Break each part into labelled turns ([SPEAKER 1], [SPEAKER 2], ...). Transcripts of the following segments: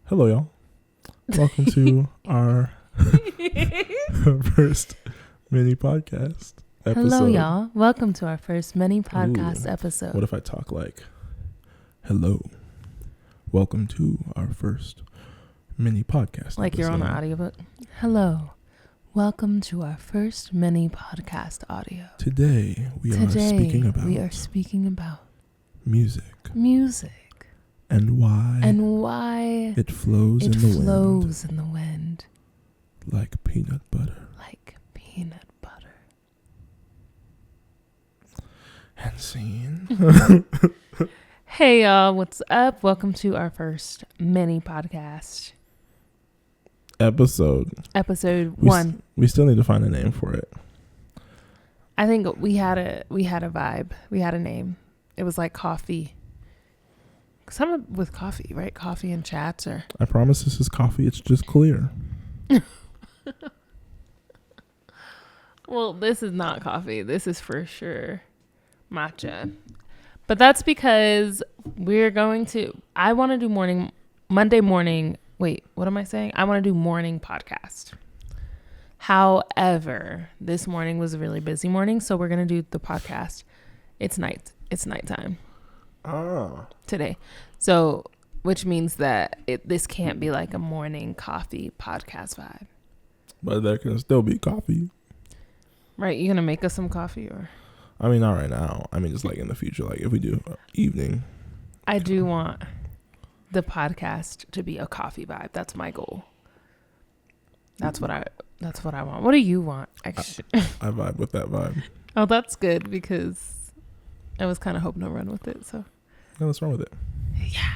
[SPEAKER 1] Hello, y'all. Welcome to our first mini podcast episode.
[SPEAKER 2] Hello, y'all. Welcome to our first mini podcast episode.
[SPEAKER 1] What if I talk like, hello, welcome to our first mini podcast
[SPEAKER 2] like
[SPEAKER 1] episode.
[SPEAKER 2] You're on an audiobook? Hello. Welcome to our first mini podcast audio.
[SPEAKER 1] Today we are speaking about music. And why it flows in the wind like peanut butter. And scene.
[SPEAKER 2] Hey y'all, what's up? Welcome to our first mini podcast.
[SPEAKER 1] Episode
[SPEAKER 2] 1.
[SPEAKER 1] We still need to find a name for it.
[SPEAKER 2] I think we had a vibe. We had a name. It was like coffee. Something with coffee, right? Coffee and chats, or
[SPEAKER 1] I promise this is coffee. It's just clear.
[SPEAKER 2] Well, this is not coffee. This is for sure matcha. But that's because I want to do Monday morning. Wait, what am I saying? I want to do morning podcast. However, this morning was a really busy morning, so we're going to do the podcast. It's nighttime. Today. So, which means that this can't be like a morning coffee podcast vibe.
[SPEAKER 1] But there can still be coffee.
[SPEAKER 2] Right. You going to make us some coffee or?
[SPEAKER 1] I mean, not right now. I mean, just like in the future, like if we do evening.
[SPEAKER 2] I do want the podcast to be a coffee vibe. That's my goal. That's what I want. What do you want?
[SPEAKER 1] I vibe with that vibe.
[SPEAKER 2] Oh, that's good because I was kind of hoping to run with it. So.
[SPEAKER 1] Yeah, what's wrong with it?
[SPEAKER 2] Yeah.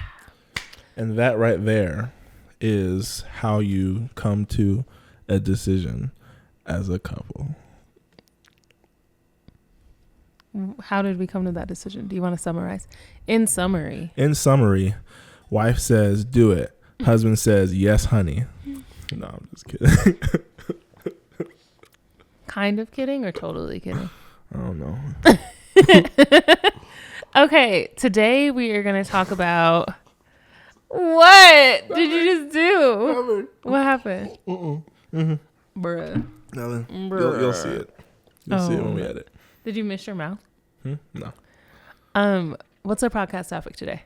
[SPEAKER 1] And that right there is how you come to a decision as a couple.
[SPEAKER 2] How did we come to that decision? Do you want to summarize? In summary,
[SPEAKER 1] wife says, do it. Husband says, yes, honey. No, I'm just kidding.
[SPEAKER 2] Kind of kidding or totally kidding?
[SPEAKER 1] I don't know.
[SPEAKER 2] Okay, today we are going to talk about what did you just do? What happened?
[SPEAKER 1] Mm-hmm.
[SPEAKER 2] Bruh.
[SPEAKER 1] Nothing. You'll see it. You'll see it when we edit.
[SPEAKER 2] Did you miss your mouth?
[SPEAKER 1] No.
[SPEAKER 2] What's our podcast topic today?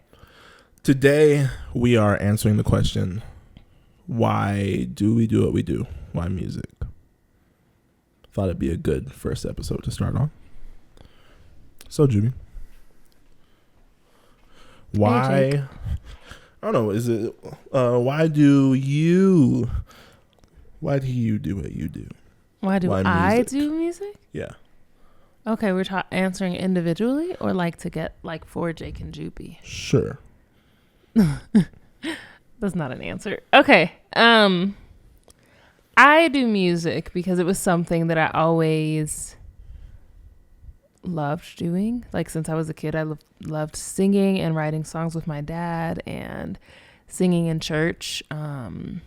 [SPEAKER 1] Today we are answering the question, why do we do what we do? Why music? Thought it'd be a good first episode to start on. So, Juby, why?
[SPEAKER 2] Hey, Jake.
[SPEAKER 1] I don't know. Is it? Why do you do what you do?
[SPEAKER 2] Why I do music?
[SPEAKER 1] Yeah.
[SPEAKER 2] Okay, we're answering individually or like to get like for Jake and Juby?
[SPEAKER 1] Sure.
[SPEAKER 2] That's not an answer. Okay. I do music because it was something that I always loved doing. Like since I was a kid, I loved singing and writing songs with my dad and singing in church. And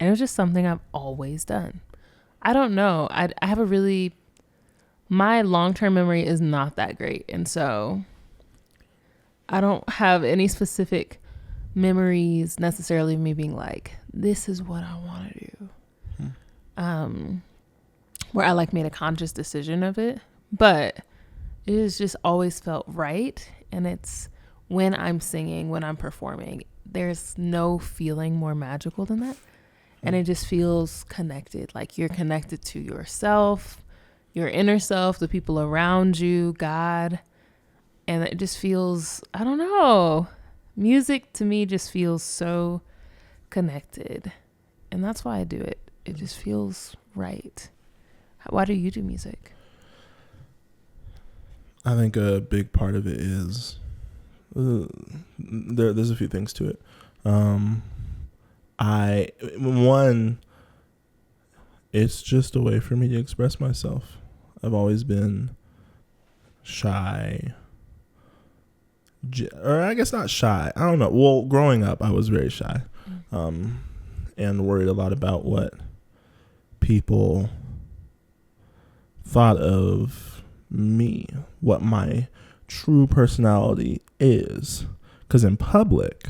[SPEAKER 2] it was just something I've always done. I don't know. I have my long-term memory is not that great. And so I don't have any specific memories necessarily of me being like, this is what I want to do. Where I like made a conscious decision of it, but it has just always felt right. And it's when I'm singing, when I'm performing, there's no feeling more magical than that. And it just feels connected. Like you're connected to yourself, your inner self, the people around you, God. And it just feels, I don't know. Music to me just feels so connected. And that's why I do it. It just feels right. Why do you do music? I
[SPEAKER 1] think a big part of it is there's a few things to it. It's just a way for me to express myself. I've always been shy, or I guess not shy. I don't know. Well, growing up, I was very shy, and worried a lot about what people thought of me, what my true personality is. Because in public,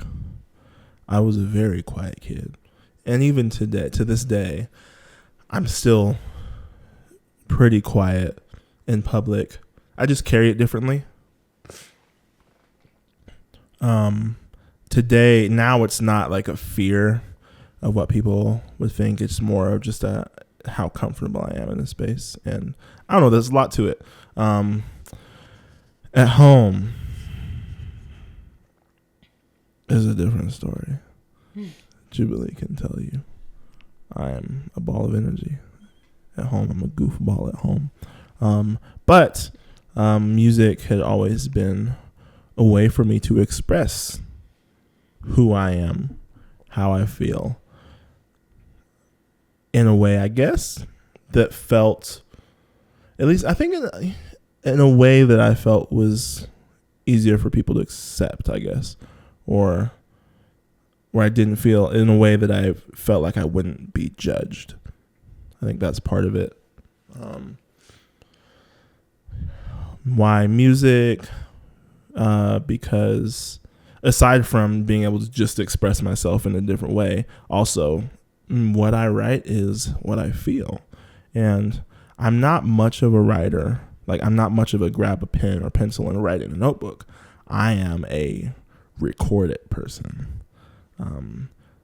[SPEAKER 1] I was a very quiet kid. And even to this day, I'm still pretty quiet in public. I just carry it differently. Today, now it's not like a fear of what people would think. It's more of just how comfortable I am in this space. And I don't know, there's a lot to it. At home is a different story. Jubilee can tell you I am a ball of energy. At home, I'm a goofball at home. But music had always been a way for me to express who I am, how I feel, in a way, I guess, that felt, at least I think in a way that I felt was easier for people to accept, I guess, or where I didn't feel, in a way that I felt like I wouldn't be judged. I think that's part of it. Why music? Because aside from being able to just express myself in a different way, also what I write is what I feel. And I'm not much of a writer. Like, I'm not much of a grab a pen or pencil and write in a notebook. I am a recorded person.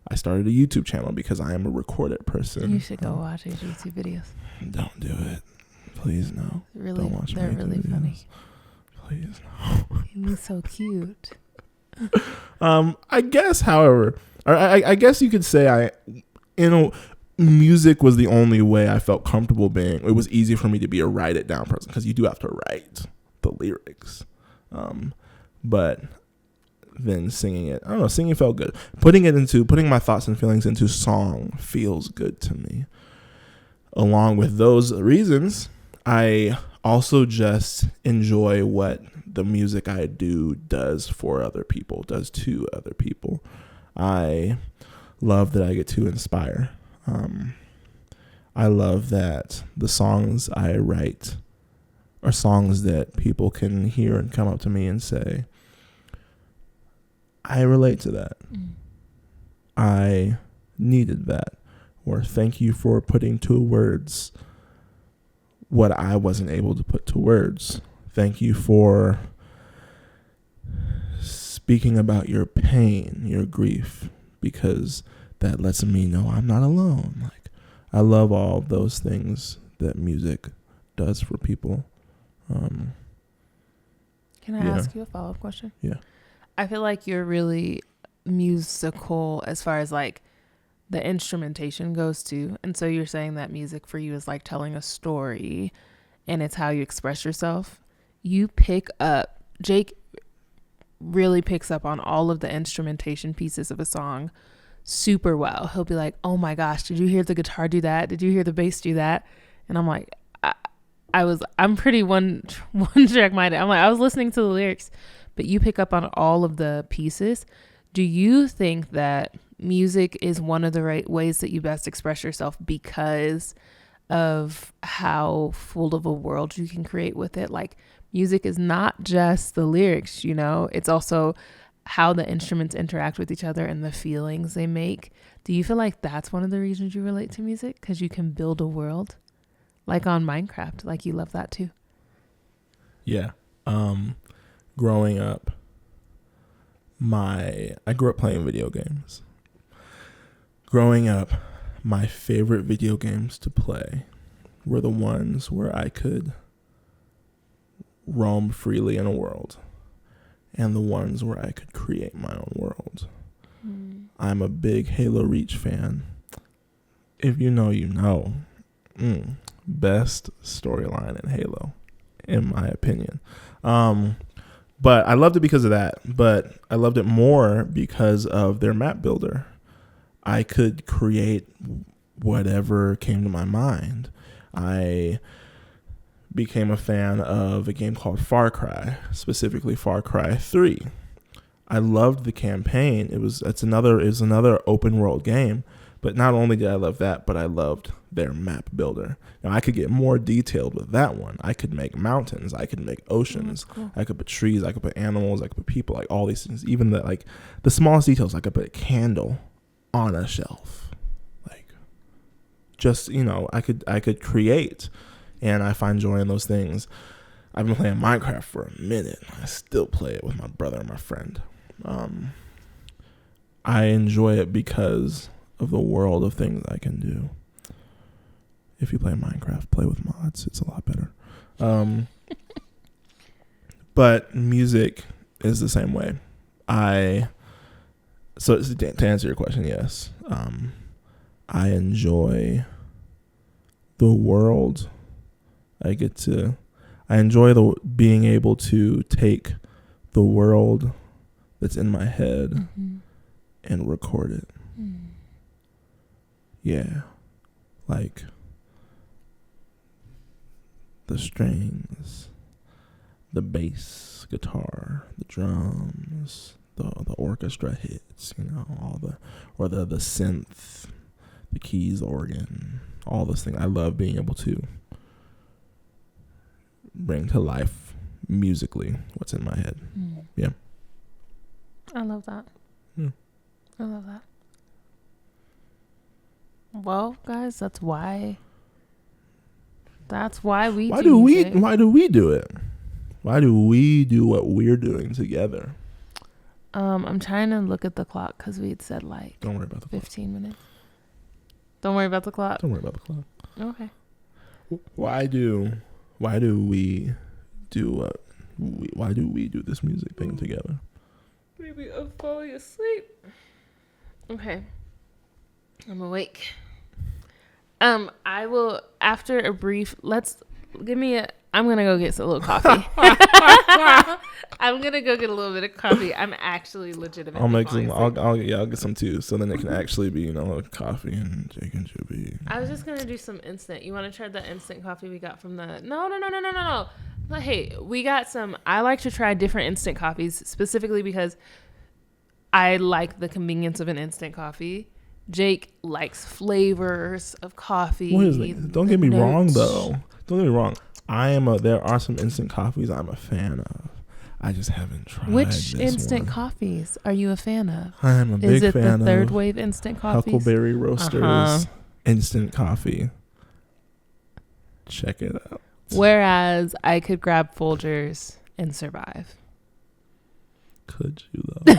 [SPEAKER 1] I started a YouTube channel because I am a recorded person.
[SPEAKER 2] You should go watch his YouTube videos.
[SPEAKER 1] Don't do it. Please, no.
[SPEAKER 2] Really,
[SPEAKER 1] don't watch
[SPEAKER 2] they're really
[SPEAKER 1] videos.
[SPEAKER 2] funny.
[SPEAKER 1] Please, no.
[SPEAKER 2] He's so cute.
[SPEAKER 1] I guess, however, I guess you could say music was the only way I felt comfortable being. It was easy for me to be a write it down person because you do have to write the lyrics. But then singing it, I don't know, singing felt good. Putting my thoughts and feelings into song feels good to me. Along with those reasons, I also just enjoy what the music I do does for other people, does to other people. I love that I get to inspire. I love that the songs I write are songs that people can hear and come up to me and say, I relate to that. I needed that. Or thank you for putting to words what I wasn't able to put to words. Thank you for speaking about your pain, your grief, because that lets me know I'm not alone. Like, I love all those things that music does for people.
[SPEAKER 2] Can I ask you a follow-up question?
[SPEAKER 1] Yeah.
[SPEAKER 2] I feel like you're really musical as far as like the instrumentation goes too. And so you're saying that music for you is like telling a story and it's how you express yourself. Jake really picks up on all of the instrumentation pieces of a song super well. He'll be like, oh my gosh, did you hear the guitar do that? Did you hear the bass do that? And I'm like, I'm pretty one track minded. I'm like, I was listening to the lyrics, but you pick up on all of the pieces. Do you think that music is one of the right ways that you best express yourself because of how full of a world you can create with it? Like, music is not just the lyrics, you know, it's also how the instruments interact with each other and the feelings they make. Do you feel like that's one of the reasons you relate to music? Because you can build a world? Like on Minecraft, like you love that too.
[SPEAKER 1] Yeah. Growing up, I grew up playing video games. Growing up, my favorite video games to play were the ones where I could roam freely in a world and the ones where I could create my own world. I'm a big Halo Reach fan. If you know, you know. Best storyline in Halo, in my opinion. But I loved it because of that. But I loved it more because of their map builder. I could create whatever came to my mind. I became a fan of a game called Far Cry, specifically Far Cry 3. I loved the campaign. It was another open world game, But not only did I love that, but I loved their map builder. Now, I could get more detailed with that one. I could make mountains. I could make oceans.
[SPEAKER 2] Cool.
[SPEAKER 1] I could put trees. I could put animals. I could put people, like all these things. Even the smallest details. I could put a candle on a shelf. Like, just, I could create. And I find joy in those things. I've been playing Minecraft for a minute. I still play it with my brother and my friend. I enjoy it because of the world of things I can do. If you play Minecraft, play with mods. It's a lot better. But music is the same way. So to answer your question, yes. I enjoy the world. I enjoy being able to take the world that's in my head and record it. Yeah. Like the strings, the bass guitar, the drums, the orchestra hits, all the synth, the keys, organ, all those things. I love being able to bring to life musically what's in my head. Yeah.
[SPEAKER 2] I love that.
[SPEAKER 1] Yeah.
[SPEAKER 2] I love that. Well, guys, that's why we do music.
[SPEAKER 1] Why do we do it? Why do we do what we're doing together?
[SPEAKER 2] I'm trying to look at the clock because we had said
[SPEAKER 1] Don't worry about the
[SPEAKER 2] 15 minutes. Don't worry about the clock.
[SPEAKER 1] Don't worry about the clock.
[SPEAKER 2] Okay.
[SPEAKER 1] Why do we do this music thing together?
[SPEAKER 2] Maybe I'm falling asleep. Okay. I'm awake. I will, after a brief, I'm going to go get a little coffee. I'm going to go get a little bit of coffee. I'm actually legitimately
[SPEAKER 1] I'll make some. I'll get some too, so then it can actually be, coffee and Jake and Jubilee.
[SPEAKER 2] I was just going to do some instant. You want to try the instant coffee we got from the... No. But hey, we got some... I like to try different instant coffees, specifically because I like the convenience of an instant coffee. Jake likes flavors of coffee.
[SPEAKER 1] Don't get me wrong, though. Don't get me wrong. There are some instant coffees I'm a fan of. I just haven't tried
[SPEAKER 2] Which
[SPEAKER 1] this
[SPEAKER 2] instant
[SPEAKER 1] one.
[SPEAKER 2] coffees are you a fan of?
[SPEAKER 1] I'm a big fan of...
[SPEAKER 2] Is it the third wave instant coffees?
[SPEAKER 1] Huckleberry Roasters instant coffee. Check it out.
[SPEAKER 2] Whereas I could grab Folgers and survive.
[SPEAKER 1] Could you, though?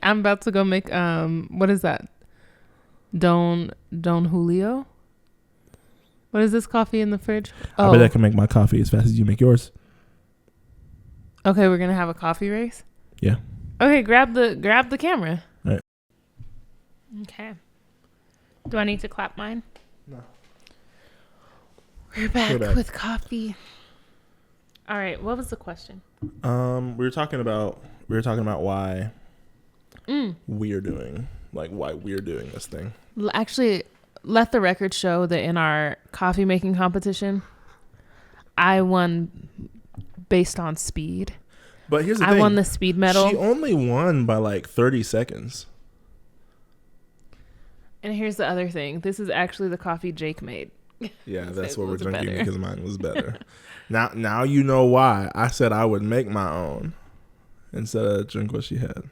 [SPEAKER 2] I'm about to go make, what is that? Don Julio? What is this coffee in the fridge?
[SPEAKER 1] I bet I can make my coffee as fast as you make yours.
[SPEAKER 2] Okay, we're gonna have a coffee race?
[SPEAKER 1] Yeah.
[SPEAKER 2] Okay, grab the camera.
[SPEAKER 1] All right.
[SPEAKER 2] Okay. Do I need to clap mine?
[SPEAKER 1] No.
[SPEAKER 2] We're back with coffee. All right, what was the question?
[SPEAKER 1] We were talking about why we're doing this thing.
[SPEAKER 2] Actually, let the record show that in our coffee making competition, I won based on speed.
[SPEAKER 1] But here's the thing.
[SPEAKER 2] I won the speed medal.
[SPEAKER 1] She only won by 30 seconds.
[SPEAKER 2] And here's the other thing. This is actually the coffee Jake made.
[SPEAKER 1] Yeah, that's what we're drinking because mine was better. Now you know why I said I would make my own instead of drink what she had.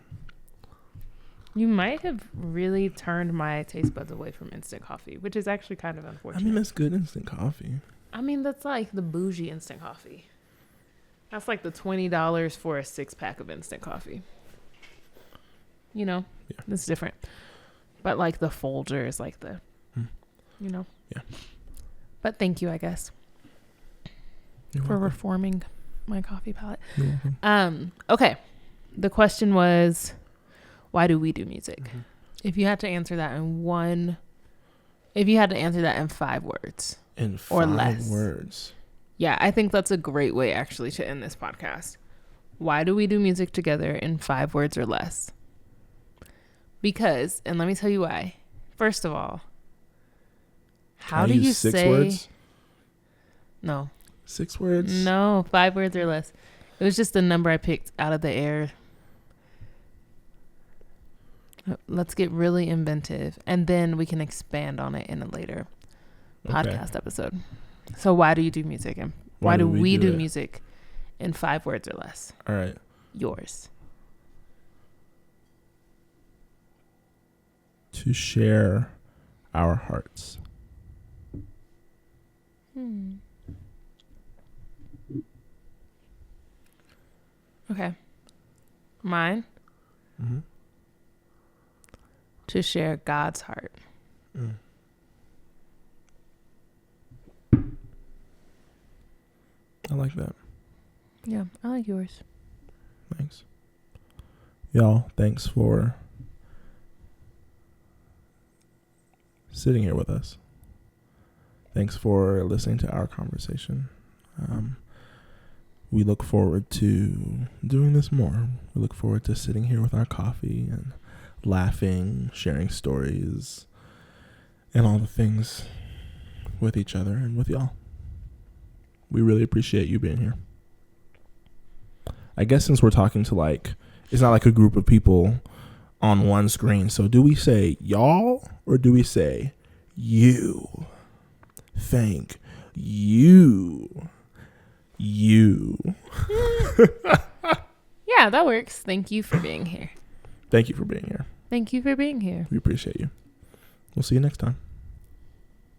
[SPEAKER 2] You might have really turned my taste buds away from instant coffee, which is actually kind of unfortunate.
[SPEAKER 1] I mean, that's good instant coffee.
[SPEAKER 2] I mean, that's like the bougie instant coffee. That's like the $20 for a 6-pack of instant coffee.
[SPEAKER 1] Yeah.
[SPEAKER 2] It's different. But like the Folgers, like the,
[SPEAKER 1] Yeah.
[SPEAKER 2] But thank you, I guess, for reforming my coffee palate.
[SPEAKER 1] You're welcome.
[SPEAKER 2] Okay. The question was, why do we do music? Mm-hmm. If you had to answer that in 5 words.
[SPEAKER 1] In 5
[SPEAKER 2] or less.
[SPEAKER 1] words.
[SPEAKER 2] Yeah, I think that's a great way actually to end this podcast. Why do we do music together in 5 words or less? Because, and let me tell you why. First of all, how do you
[SPEAKER 1] 6
[SPEAKER 2] say...
[SPEAKER 1] words?
[SPEAKER 2] No.
[SPEAKER 1] 6 words?
[SPEAKER 2] No, 5 words or less. It was just a number I picked out of the air. Let's get really inventive, and then we can expand on it in a later podcast episode. So why do you do music, and why do we do music in 5 words or less?
[SPEAKER 1] All right.
[SPEAKER 2] Yours.
[SPEAKER 1] To share our hearts.
[SPEAKER 2] Okay. Mine.
[SPEAKER 1] Mm-hmm.
[SPEAKER 2] To share God's heart.
[SPEAKER 1] I like that.
[SPEAKER 2] Yeah, I like yours.
[SPEAKER 1] Thanks. Y'all, thanks for sitting here with us. Thanks for listening to our conversation. We look forward to doing this more. We look forward to sitting here with our coffee and laughing, sharing stories, and all the things with each other and with y'all. We really appreciate you being here. I guess since we're talking to it's not like a group of people on one screen. So do we say y'all or do we say you? Thank you. You.
[SPEAKER 2] Yeah, that works. Thank you for being here.
[SPEAKER 1] Thank you for being here.
[SPEAKER 2] Thank you for being here.
[SPEAKER 1] We appreciate you. We'll see you next time.